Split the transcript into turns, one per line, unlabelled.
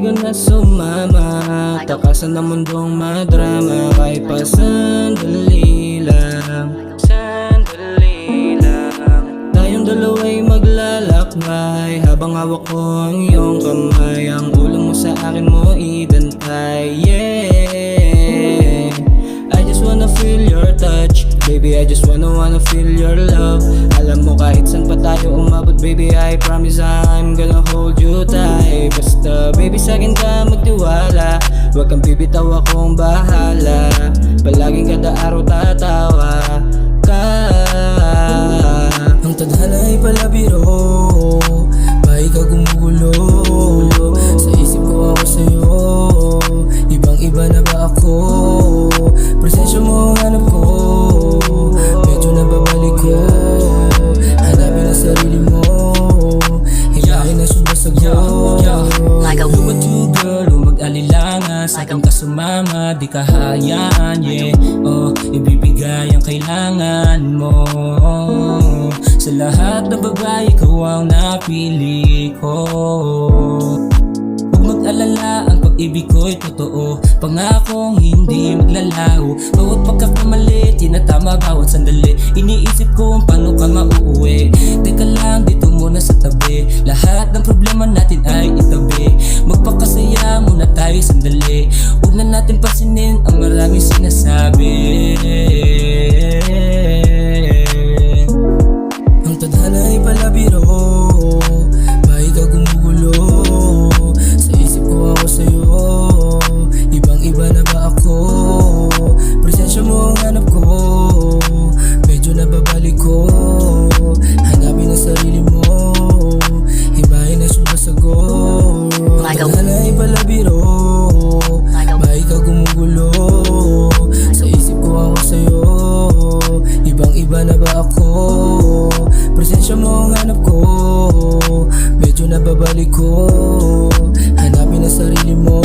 ka na sumama. Takasan ng mundong madrama. Kahit pa sandali lang, sandali lang. Tayong dalawa'y maglalakbay habang hawak ko ang iyong kamay. Ang ulo mo sa akin mo idantay. Yeah, I just wanna feel your touch. Baby, I just wanna feel your love. Alam mo kahit saan pa tayo umabot, baby, I promise I'm gonna hold you tight. Basta baby, sa'kin ka magtiwala. Huwag kang bibitaw, akong bahala. Palaging kada araw tatawa ka. Ang tadhana ay palabiro, bahay ka gumugulo. Sa isip ko ako sa'yo, ibang iba na ba ako? Presensya mo ang hanap ko, medyo nababalik ko. Hanapin ang sarili mo, hilahin na suba sa go. Look at you girl, huwag mag-alilangan. Sa'kin ka sumama, di ka hayaan. Yeah, oh, ibibigay ang kailangan mo. Sa lahat ng babae, ikaw ang napili ko. Huwag mag-alala, ang pag-ibig ko'y totoo. Pangakong hindi maglalaho. Bawat pagkakamali, tinatama bawat sandali. Iniisip ko kung paano ka mauuwi. Teka lang, dito muna sa tabi. Lahat ng problema natin ay itabi. Magpakasaya muna tayo sandali. Huwag na natin pasinin ang maraming sinasabi. Ang tadhana ay palabiro, bahay ka gumugulo. Sa isip ko ako sa'yo, ibang iba na ba ako? Presensya mo ang hanap ko, medyo nababalik ko. Hanapin ang sarili mo, himahin na suba sa go. Ang tadhana ay palabiro, bahay ka gumugulo. Sa isip ko ako sa'yo, ibang iba na ba ako? Presensya mo ang hanap ko, medyo nababalik ko. Hanapin ang sarili mo,